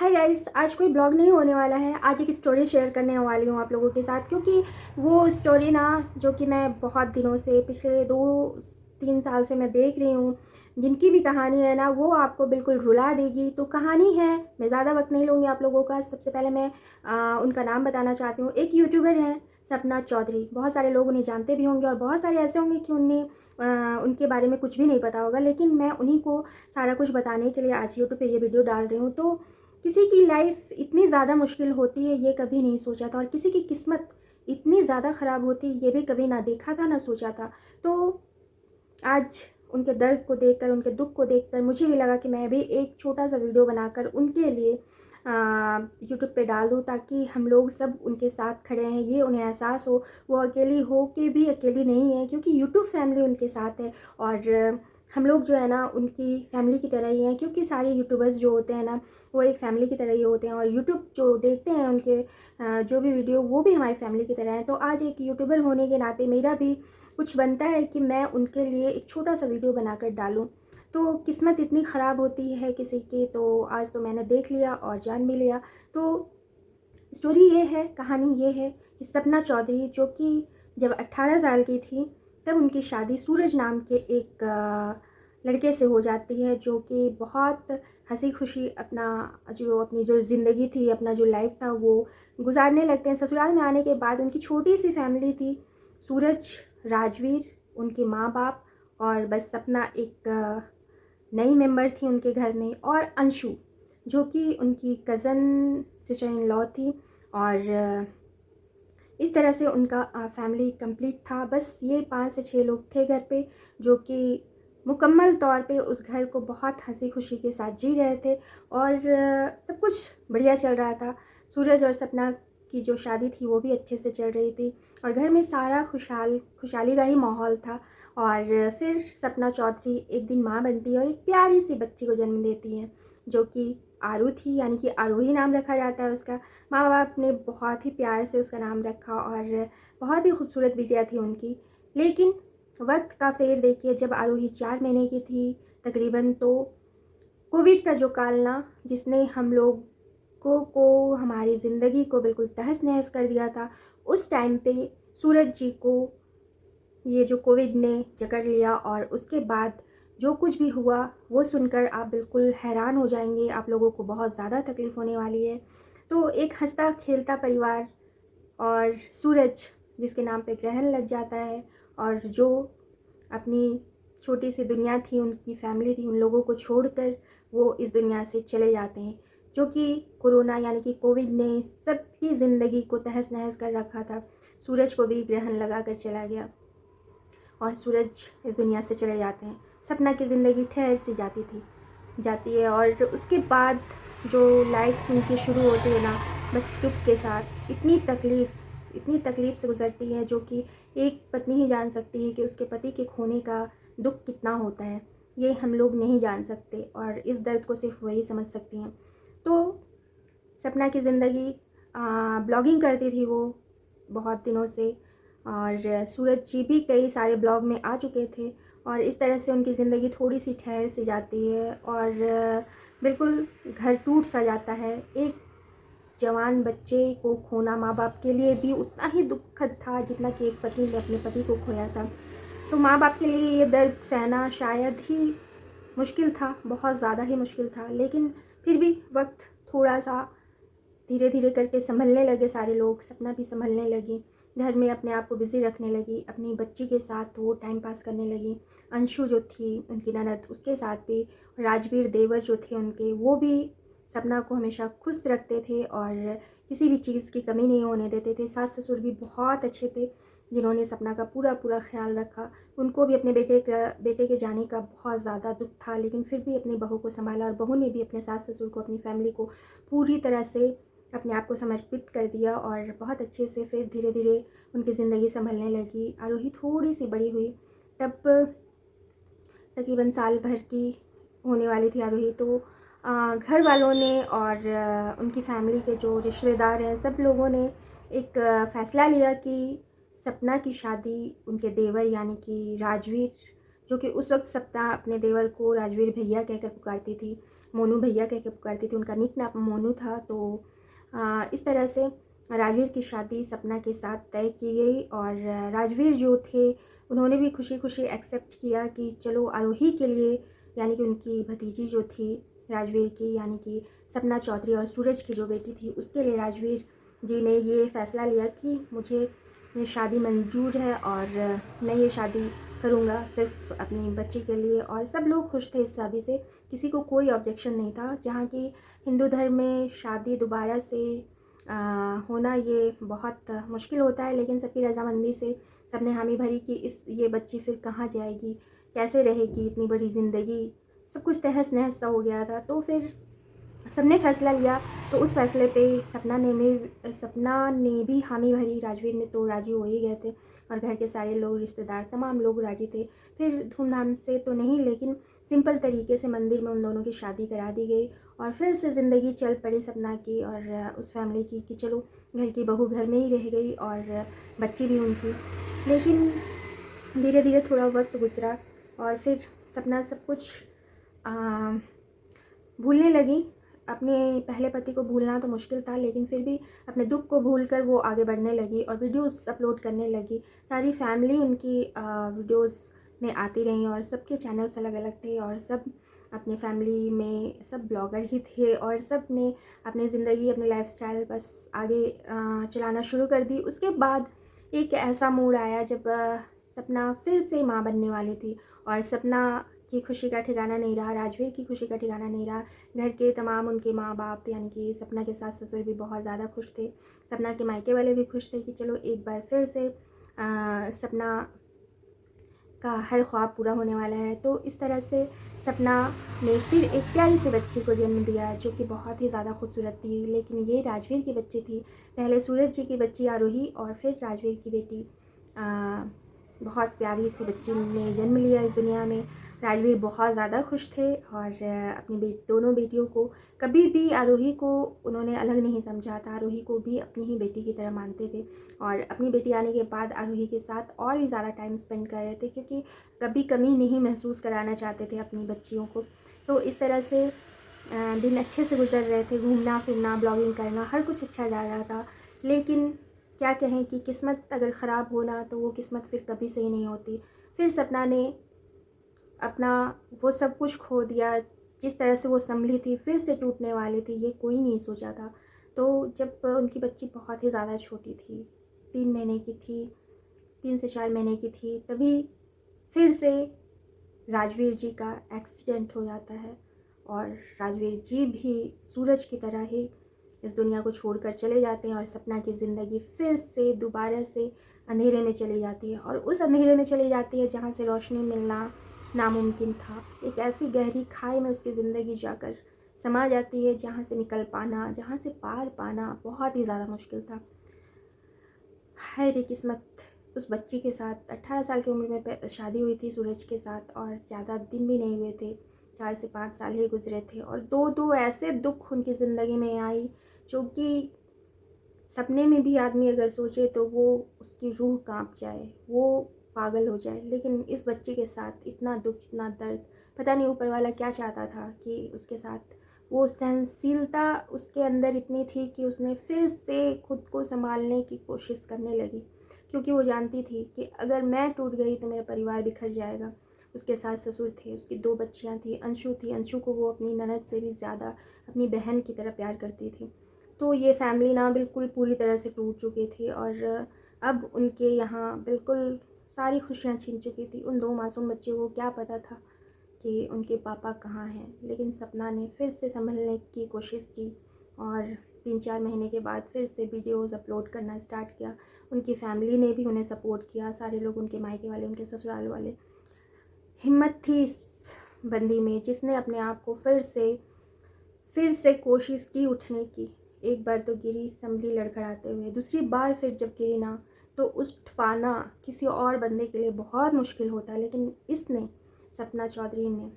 Hi guys, आज कोई blog नहीं होने वाला है। आज एक स्टोरी शेयर करने वाली हूँ आप लोगों के साथ, क्योंकि वो स्टोरी ना जो कि मैं बहुत दिनों से पिछले 2-3 साल से मैं देख रही हूँ, जिनकी भी कहानी है ना वो आपको बिल्कुल रुला देगी। तो कहानी है, मैं ज़्यादा वक्त नहीं लूँगी आप लोगों का। सबसे पहले मैं उनका नाम बताना चाहती हूँ। एक यूट्यूबर हैं सपना चौधरी, बहुत सारे लोग उन्हें जानते भी होंगे और बहुत सारे ऐसे होंगे कि उनके बारे में कुछ भी नहीं पता होगा, लेकिन मैं उन्हीं को सारा कुछ बताने के लिए आज यूट्यूब पे ये वीडियो डाल रही हूँ। तो किसी की लाइफ इतनी ज़्यादा मुश्किल होती है ये कभी नहीं सोचा था, और किसी की किस्मत इतनी ज़्यादा ख़राब होती है ये भी कभी ना देखा था ना सोचा था। तो आज उनके दर्द को देखकर, उनके दुख को देखकर मुझे भी लगा कि मैं भी एक छोटा सा वीडियो बनाकर उनके लिए यूट्यूब पे डाल दूँ, ताकि हम लोग सब उनके साथ खड़े हैं, ये उन्हें एहसास हो। वो अकेली हो के भी अकेली नहीं है, क्योंकि यूट्यूब फैमिली उनके साथ है। और हम लोग जो है ना उनकी फैमिली की तरह ही हैं, क्योंकि सारे यूट्यूबर्स जो होते हैं ना वो एक फैमिली की तरह ही होते हैं। और यूट्यूब जो देखते हैं उनके जो भी वीडियो, वो भी हमारी फैमिली की तरह है। तो आज एक यूट्यूबर होने के नाते मेरा भी कुछ बनता है कि मैं उनके लिए एक छोटा सा वीडियो बनाकर डालूं। तो किस्मत इतनी ख़राब होती है किसी की, तो आज तो मैंने देख लिया और जान भी लिया। तो स्टोरी ये है, कहानी ये है कि सपना चौधरी जो कि जब 18 साल की थी तब उनकी शादी सूरज नाम के एक लड़के से हो जाती है, जो कि बहुत हंसी खुशी अपनी जो ज़िंदगी थी, अपना जो लाइफ था वो गुजारने लगते हैं। ससुराल में आने के बाद उनकी छोटी सी फैमिली थी। सूरज, राजवीर, उनके माँ बाप, और बस सपना एक नई मेंबर थी उनके घर में, और अंशु जो कि उनकी कज़न सिस्टर इन लॉ थी। और इस तरह से उनका फैमिली कंप्लीट था। बस ये 5 से 6 लोग थे घर पे, जो कि मुकम्मल तौर पे उस घर को बहुत हंसी खुशी के साथ जी रहे थे। और सब कुछ बढ़िया चल रहा था। सूरज और सपना की जो शादी थी वो भी अच्छे से चल रही थी, और घर में सारा खुशहाली का ही माहौल था। और फिर सपना चौधरी एक दिन माँ बनती है और एक प्यारी सी बच्ची को जन्म देती हैं, जो कि आरू थी, यानी कि आरोही नाम रखा जाता है उसका। माँ बाप ने बहुत ही प्यार से उसका नाम रखा, और बहुत ही खूबसूरत बिटिया थी उनकी। लेकिन वक्त का फेर देखिए, जब आरोही 4 महीने की थी तकरीबन, तो कोविड का जो काल ना, जिसने हम लोगों को हमारी ज़िंदगी को बिल्कुल तहस नहस कर दिया था, उस टाइम पे सूरज जी को ये जो कोविड ने जकड़ लिया। और उसके बाद जो कुछ भी हुआ वो सुनकर आप बिल्कुल हैरान हो जाएंगे, आप लोगों को बहुत ज़्यादा तकलीफ़ होने वाली है। तो एक हंसता खेलता परिवार, और सूरज जिसके नाम पे ग्रहण लग जाता है, और जो अपनी छोटी सी दुनिया थी, उनकी फैमिली थी, उन लोगों को छोड़कर वो इस दुनिया से चले जाते हैं। जो कि कोरोना यानी कि कोविड ने सबकी ज़िंदगी को तहस नहस कर रखा था। सूरज को भी ग्रहण लगा कर चला गया, और सूरज इस दुनिया से चले जाते हैं। सपना की ज़िंदगी ठहर सी जाती है। और उसके बाद जो लाइफ उनकी शुरू होती है ना, बस दुख के साथ, इतनी तकलीफ़ से गुज़रती है, जो कि एक पत्नी ही जान सकती है कि उसके पति के खोने का दुख कितना होता है। ये हम लोग नहीं जान सकते, और इस दर्द को सिर्फ वही समझ सकती हैं। तो सपना की ज़िंदगी, ब्लॉगिंग करती थी वो बहुत दिनों से, और सूरज जी भी कई सारे ब्लॉग में आ चुके थे। और इस तरह से उनकी ज़िंदगी थोड़ी सी ठहर सी जाती है, और बिल्कुल घर टूट सा जाता है। एक जवान बच्चे को खोना माँ बाप के लिए भी उतना ही दुखद था जितना कि एक पत्नी ने अपने पति को खोया था। तो माँ बाप के लिए ये दर्द सहना शायद ही मुश्किल था, बहुत ज़्यादा ही मुश्किल था। लेकिन फिर भी वक्त थोड़ा सा धीरे धीरे करके संभलने लगे सारे लोग। सपना भी संभलने लगी, घर में अपने आप को बिज़ी रखने लगी, अपनी बच्ची के साथ वो टाइम पास करने लगी। अंशु जो थी उनकी ननद, उसके साथ भी। राजवीर देवर जो थे उनके, वो भी सपना को हमेशा खुश रखते थे और किसी भी चीज़ की कमी नहीं होने देते थे। सास ससुर भी बहुत अच्छे थे, जिन्होंने सपना का पूरा पूरा ख्याल रखा। उनको भी अपने बेटे के जाने का बहुत ज़्यादा दुख था, लेकिन फिर भी अपनी बहू को संभाला, और बहू ने भी अपने सास ससुर को, अपनी फैमिली को पूरी तरह से अपने आप को समर्पित कर दिया। और बहुत अच्छे से फिर धीरे धीरे उनकी ज़िंदगी संभलने लगी। आरोही थोड़ी सी बड़ी हुई, तब तकरीबन साल भर की होने वाली थी आरोही। तो घर वालों ने और उनकी फैमिली के जो रिश्तेदार हैं, सब लोगों ने एक फ़ैसला लिया कि सपना की शादी उनके देवर यानी कि राजवीर जो कि उस वक्त सपना अपने देवर को राजवीर भैया कहकर पुकारती थी, मोनू भैया कहकर पुकारती थी। उनका निक नाम मोनू था। तो इस तरह से राजवीर की शादी सपना के साथ तय की गई और राजवीर जो थे उन्होंने भी खुशी खुशी एक्सेप्ट किया कि चलो आरोही के लिए, यानी कि उनकी भतीजी जो थी राजवीर की, यानी कि सपना चौधरी और सूरज की जो बेटी थी, उसके लिए राजवीर जी ने ये फ़ैसला लिया कि मुझे ये शादी मंजूर है और मैं ये शादी करूँगा सिर्फ अपनी बच्ची के लिए। और सब लोग खुश थे इस शादी से, किसी को कोई ऑब्जेक्शन नहीं था। जहाँ की हिंदू धर्म में शादी दोबारा से होना ये बहुत मुश्किल होता है, लेकिन सबकी रजामंदी से सबने हामी भरी कि ये बच्ची फिर कहाँ जाएगी, कैसे रहेगी, इतनी बड़ी ज़िंदगी, सब कुछ तहस नहस सा हो गया था। तो फिर सबने फैसला लिया। तो उस फैसले पे सपना ने भी हामी भरी, राजवीर ने तो राज़ी हो ही गए थे और घर के सारे लोग, रिश्तेदार, तमाम लोग राज़ी थे। फिर धूमधाम से तो नहीं, लेकिन सिंपल तरीके से मंदिर में उन दोनों की शादी करा दी गई और फिर से ज़िंदगी चल पड़ी सपना की और उस फैमिली की कि चलो घर की बहू घर में ही रह गई और बच्ची भी उनकी। लेकिन धीरे धीरे थोड़ा वक्त गुजरा और फिर सपना सब कुछ भूलने लगी। अपने पहले पति को भूलना तो मुश्किल था, लेकिन फिर भी अपने दुख को भूलकर वो आगे बढ़ने लगी और वीडियोस अपलोड करने लगी। सारी फैमिली उनकी वीडियोस में आती रही और सबके चैनल्स अलग अलग थे और सब अपनी फैमिली में सब ब्लॉगर ही थे और सब ने अपनी ज़िंदगी, अपनी लाइफस्टाइल बस आगे चलाना शुरू कर दी। उसके बाद एक ऐसा मोड़ आया जब सपना फिर से माँ बनने वाली थी और सपना की खुशी का ठिकाना नहीं रहा, राजवीर की खुशी का ठिकाना नहीं रहा। घर के तमाम उनके माँ बाप, यानी कि सपना के सास ससुर भी बहुत ज़्यादा खुश थे। सपना के मायके वाले भी खुश थे कि चलो एक बार फिर से सपना का हर ख्वाब पूरा होने वाला है। तो इस तरह से सपना ने फिर एक प्यारी सी बच्ची को जन्म दिया जो कि बहुत ही ज़्यादा खूबसूरत थी। लेकिन ये राजवीर की बच्ची थी। पहले सूरज जी की बच्ची आरोही और फिर राजवीर की बेटी बहुत प्यारी सी बच्ची ने जन्म लिया इस दुनिया में। राजवीर बहुत ज़्यादा खुश थे और अपनी दोनों बेटियों को कभी भी, आरोही को उन्होंने अलग नहीं समझा था, आरोही को भी अपनी ही बेटी की तरह मानते थे और अपनी बेटी आने के बाद आरोही के साथ और भी ज़्यादा टाइम स्पेंड कर रहे थे क्योंकि कभी कमी नहीं महसूस कराना चाहते थे अपनी बच्चियों को। तो इस तरह से दिन अच्छे से गुजर रहे थे, घूमना फिरना, ब्लॉगिंग करना, हर कुछ अच्छा जा रहा था। लेकिन क्या कहें कि किस्मत अगर ख़राब होना तो वो किस्मत फिर कभी सही नहीं होती। फिर सपना ने अपना वो सब कुछ खो दिया, जिस तरह से वो संभली थी फिर से टूटने वाली थी, ये कोई नहीं सोचा था। तो जब उनकी बच्ची बहुत ही ज़्यादा छोटी थी, 3 महीने की थी, 3 से 4 महीने की थी, तभी फिर से राजवीर जी का एक्सीडेंट हो जाता है और राजवीर जी भी सूरज की तरह ही इस दुनिया को छोड़कर चले जाते हैं और सपना की ज़िंदगी फिर से दोबारा से अंधेरे में चली जाती है और उस अंधेरे में चली जाती है जहाँ से रोशनी मिलना नामुमकिन था। एक ऐसी गहरी खाई में उसकी ज़िंदगी जाकर समा जाती है जहाँ से निकल पाना, जहाँ से पार पाना बहुत ही ज़्यादा मुश्किल था। हाय रे किस्मत, उस बच्ची के साथ 18 साल की उम्र में शादी हुई थी सूरज के साथ और ज़्यादा दिन भी नहीं हुए थे, 4 से 5 साल ही गुजरे थे और दो ऐसे दुख उनकी ज़िंदगी में आई जो कि सपने में भी आदमी अगर सोचे तो वो उसकी रूह कांप जाए, वो पागल हो जाए। लेकिन इस बच्ची के साथ इतना दुख, इतना दर्द, पता नहीं ऊपर वाला क्या चाहता था कि उसके साथ वो सहनशीलता उसके अंदर इतनी थी कि उसने फिर से खुद को संभालने की कोशिश करने लगी क्योंकि वो जानती थी कि अगर मैं टूट गई तो मेरा परिवार बिखर जाएगा। उसके सास ससुर थे, उसकी 2 बच्चियाँ थी, अंशु थी, अंशु को वो अपनी ननद से भी ज़्यादा अपनी बहन की तरह प्यार करती थी। तो ये फैमिली ना बिल्कुल पूरी तरह से टूट चुकी थी और अब उनके यहाँ बिल्कुल सारी खुशियाँ छीन चुकी थी। उन 2 मासूम बच्चों को क्या पता था कि उनके पापा कहाँ हैं। लेकिन सपना ने फिर से संभलने की कोशिश की और 3-4 महीने के बाद फिर से वीडियोज़ अपलोड करना स्टार्ट किया। उनकी फैमिली ने भी उन्हें सपोर्ट किया, सारे लोग, उनके मायके वाले, उनके ससुराल वाले। हिम्मत थी इस बंदी में जिसने अपने आप को फिर से कोशिश की उठने की। एक बार तो गिरी, संभली लड़खड़ाते हुए, दूसरी बार फिर जब गिरी ना तो उठ पाना किसी और बंदे के लिए बहुत मुश्किल होता है, लेकिन इसने, सपना चौधरी ने,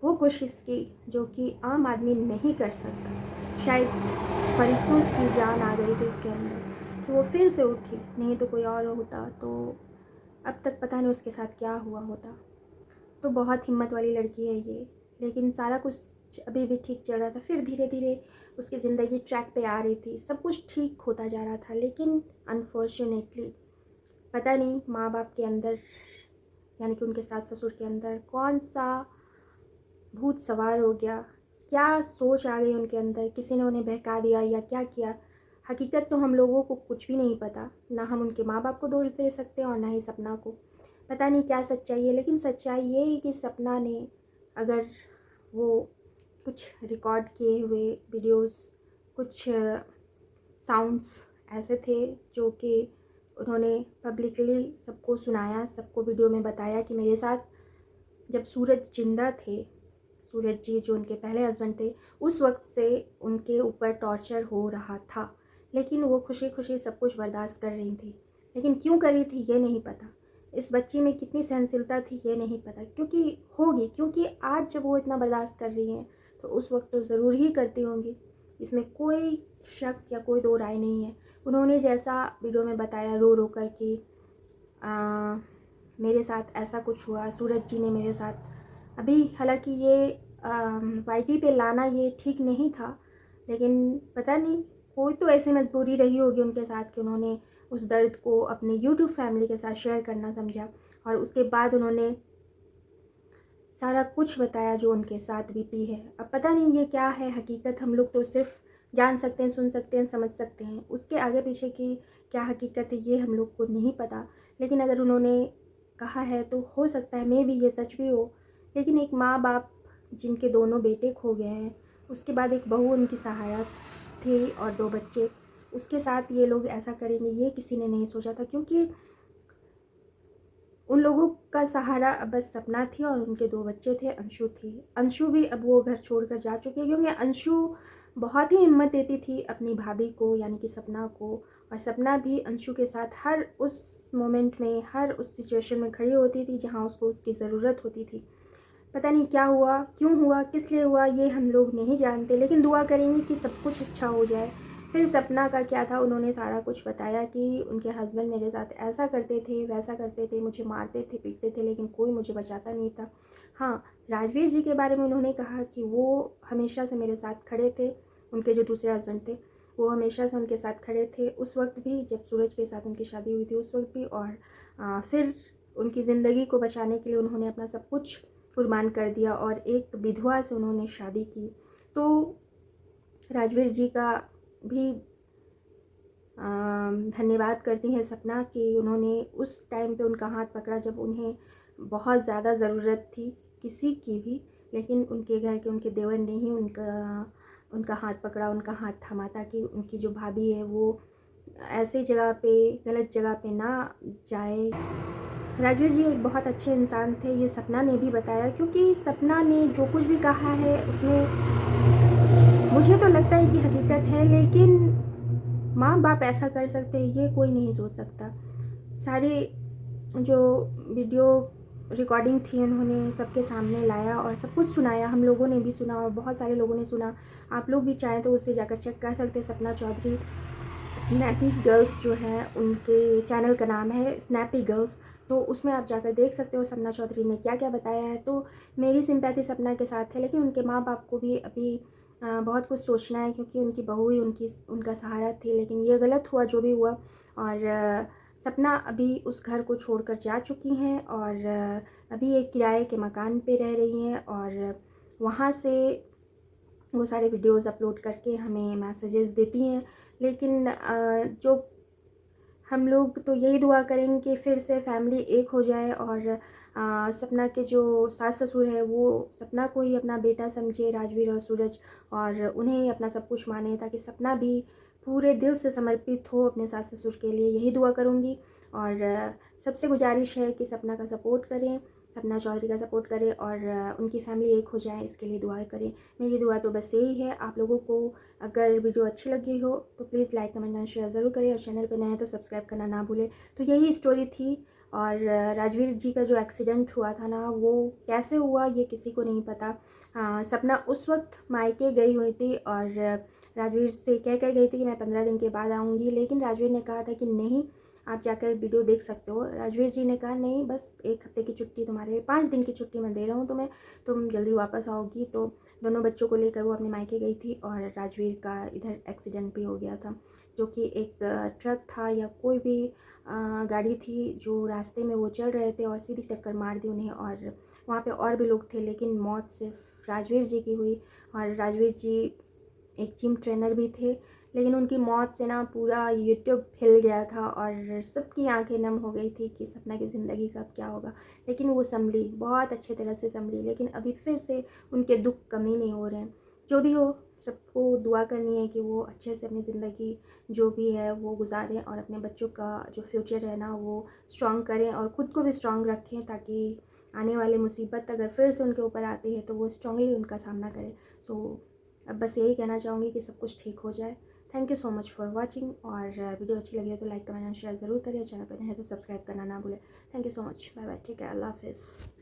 वो कोशिश की जो कि आम आदमी नहीं कर सकता। शायद फरिश्तों सी जान आ गई थी उसके अंदर कि वो फिर से उठी, नहीं तो कोई और होता तो अब तक पता नहीं उसके साथ क्या हुआ होता। तो बहुत हिम्मत वाली लड़की है ये, लेकिन सारा कुछ अभी भी ठीक चल रहा था। फिर धीरे धीरे उसकी ज़िंदगी ट्रैक पे आ रही थी, सब कुछ ठीक होता जा रहा था, लेकिन अनफॉर्चुनेटली पता नहीं माँ बाप के अंदर, यानी कि उनके सास ससुर के अंदर कौन सा भूत सवार हो गया, क्या सोच आ गई उनके अंदर, किसी ने उन्हें बहका दिया या क्या किया। हकीकत तो हम लोगों को कुछ भी नहीं पता, ना हम उनके माँ बाप को दोष दे सकते हैं और ना ही सपना को। पता नहीं क्या सच्चाई है, लेकिन सच्चाई ये है कि सपना ने, अगर वो कुछ रिकॉर्ड किए हुए वीडियोस, कुछ साउंड्स ऐसे थे जो कि उन्होंने पब्लिकली सबको सुनाया, सबको वीडियो में बताया कि मेरे साथ जब सूरज जिंदा थे, सूरज जी जो उनके पहले हस्बैंड थे, उस वक्त से उनके ऊपर टॉर्चर हो रहा था, लेकिन वो खुशी खुशी सब कुछ बर्दाश्त कर रही थी। लेकिन क्यों कर रही थी ये नहीं पता, इस बच्ची में कितनी सहनशीलता थी ये नहीं पता, क्योंकि आज जब वो इतना बर्दाश्त कर रही हैं तो उस वक्त तो ज़रूर ही करती होंगी, इसमें कोई शक या कोई दो राय नहीं है। उन्होंने जैसा वीडियो में बताया रो रो कर कि मेरे साथ ऐसा कुछ हुआ, सूरज जी ने मेरे साथ, अभी हालांकि ये वाईटी पे लाना ये ठीक नहीं था, लेकिन पता नहीं कोई तो ऐसी मजबूरी रही होगी उनके साथ कि उन्होंने उस दर्द को अपने यूट्यूब फैमिली के साथ शेयर करना समझा, और उसके बाद उन्होंने सारा कुछ बताया जो उनके साथ बीती है। अब पता नहीं ये क्या है हकीकत, हम लोग तो सिर्फ जान सकते हैं, सुन सकते हैं, समझ सकते हैं, उसके आगे पीछे की क्या हकीकत है ये हम लोग को नहीं पता। लेकिन अगर उन्होंने कहा है तो हो सकता है मे भी ये सच भी हो। लेकिन एक माँ बाप जिनके दोनों बेटे खो गए हैं, उसके बाद एक बहू उनकी सहारा थी और 2 बच्चे, उसके साथ ये लोग ऐसा करेंगे ये किसी ने नहीं सोचा था, क्योंकि उन लोगों का सहारा अब बस सपना थी और उनके 2 बच्चे थे, अंशु थी। अंशु भी अब वो घर छोड़कर जा चुकी है, क्योंकि अंशु बहुत ही हिम्मत देती थी अपनी भाभी को, यानी कि सपना को, और सपना भी अंशु के साथ हर उस मोमेंट में, हर उस सिचुएशन में खड़ी होती थी जहाँ उसको उसकी ज़रूरत होती थी। पता नहीं क्या हुआ, क्यों हुआ, किस लिए हुआ, ये हम लोग नहीं जानते, लेकिन दुआ करेंगे कि सब कुछ अच्छा हो जाए। फिर सपना का क्या था, उन्होंने सारा कुछ बताया कि उनके हस्बैंड मेरे साथ ऐसा करते थे, वैसा करते थे, मुझे मारते थे, पीटते थे, लेकिन कोई मुझे बचाता नहीं था। हाँ, राजवीर जी के बारे में उन्होंने कहा कि वो हमेशा से मेरे साथ खड़े थे, उनके जो दूसरे हस्बैंड थे वो हमेशा से उनके साथ खड़े थे, उस वक्त भी जब सूरज के साथ उनकी शादी हुई थी उस वक्त भी, और फिर उनकी ज़िंदगी को बचाने के लिए उन्होंने अपना सब कुछ कुर्बान कर दिया और एक विधवा से उन्होंने शादी की। तो राजवीर जी का भी धन्यवाद करती हैं सपना कि उन्होंने उस टाइम पे उनका हाथ पकड़ा जब उन्हें बहुत ज़्यादा ज़रूरत थी किसी की भी, लेकिन उनके घर के उनके देवर ने ही उनका हाथ पकड़ा, उनका हाथ थामा, ताकि उनकी जो भाभी है वो ऐसी जगह पे, गलत जगह पे ना जाए। राजवीर जी एक बहुत अच्छे इंसान थे, ये सपना ने भी बताया, क्योंकि सपना ने जो कुछ भी कहा है उसमें मुझे तो लगता है कि हकीकत है, लेकिन माँ बाप ऐसा कर सकते हैं ये कोई नहीं सोच सकता। सारी जो वीडियो रिकॉर्डिंग थी उन्होंने सबके सामने लाया और सब कुछ सुनाया, हम लोगों ने भी सुना और बहुत सारे लोगों ने सुना। आप लोग भी चाहें तो उससे जाकर चेक कर सकते हैं। सपना चौधरी स्नैपी गर्ल्स जो है उनके चैनल का नाम है स्नैपी गर्ल्स, तो उसमें आप जाकर देख सकते हो सपना चौधरी ने क्या क्या बताया है। तो मेरी सिंपैथी सपना के साथ है, लेकिन उनके माँ बाप को भी अभी बहुत कुछ सोचना है, क्योंकि उनकी बहू ही उनका सहारा थी, लेकिन ये गलत हुआ जो भी हुआ। और सपना अभी उस घर को छोड़कर जा चुकी हैं और अभी एक किराए के मकान पे रह रही हैं, और वहाँ से वो सारे वीडियोस अपलोड करके हमें मैसेजेस देती हैं। लेकिन जो हम लोग तो यही दुआ करेंगे कि फिर से फैमिली एक हो जाए और सपना के जो सास ससुर है वो सपना को ही अपना बेटा समझे, राजवीर और सूरज, और उन्हें ही अपना सब कुछ माने, ताकि सपना भी पूरे दिल से समर्पित हो अपने सास ससुर के लिए। यही दुआ करूँगी और सबसे गुजारिश है कि सपना का सपोर्ट करें, सपना चौधरी का सपोर्ट करें और उनकी फैमिली एक हो जाए, इसके लिए दुआ करें। मेरी दुआ तो बस यही है। आप लोगों को अगर वीडियो अच्छी लगी हो तो please like comment and share ज़रूर करें, और चैनल पे नए हैं तो सब्सक्राइब करना ना भूलें। तो यही स्टोरी थी। और राजवीर जी का जो एक्सीडेंट हुआ था ना, वो कैसे हुआ ये किसी को नहीं पता। सपना उस वक्त मायके गई हुई थी और राजवीर से कह कर गई थी कि मैं 15 दिन के बाद आऊँगी, लेकिन राजवीर ने कहा था कि नहीं, आप जाकर वीडियो देख सकते हो। राजवीर जी ने कहा नहीं, बस 1 हफ्ते की छुट्टी तुम्हारे, 5 दिन की छुट्टी मैं दे रहा हूँ तुम्हें, तुम जल्दी वापस आओगी। तो दोनों बच्चों को लेकर वो अपने मायके गई थी और राजवीर का इधर एक्सीडेंट भी हो गया था, जो कि एक ट्रक था या कोई भी गाड़ी थी जो रास्ते में वो चल रहे थे और सीधी टक्कर मार दी उन्हें। और वहाँ पे और भी लोग थे, लेकिन मौत सिर्फ राजवीर जी की हुई। और राजवीर जी एक जिम ट्रेनर भी थे, लेकिन उनकी मौत से ना पूरा यूट्यूब हिल गया था और सबकी आंखें नम हो गई थी कि सपना की ज़िंदगी का अब क्या होगा। लेकिन वो संभली, बहुत अच्छे तरह से संभली, लेकिन अभी फिर से उनके दुख कम ही नहीं हो रहे हैं। जो भी हो, सबको दुआ करनी है कि वो अच्छे से अपनी ज़िंदगी जो भी है वो गुजारें और अपने बच्चों का जो फ्यूचर है ना वो स्ट्रॉन्ग करें और ख़ुद को भी स्ट्रॉन्ग रखें, ताकि आने वाली मुसीबत अगर फिर से उनके ऊपर आती है तो वो स्ट्रांगली उनका सामना करें। सो अब बस यही कहना चाहूँगी कि सब कुछ ठीक हो जाए। Thank you so much for watching, और वीडियो अच्छी लगी है तो लाइक कमेंट और शेयर ज़रूर करिए। चैनल पर नए हैं तो सब्सक्राइब करना ना भूलें। Thank you so much, bye bye, ठीक है, अल्लाह हाफिज़।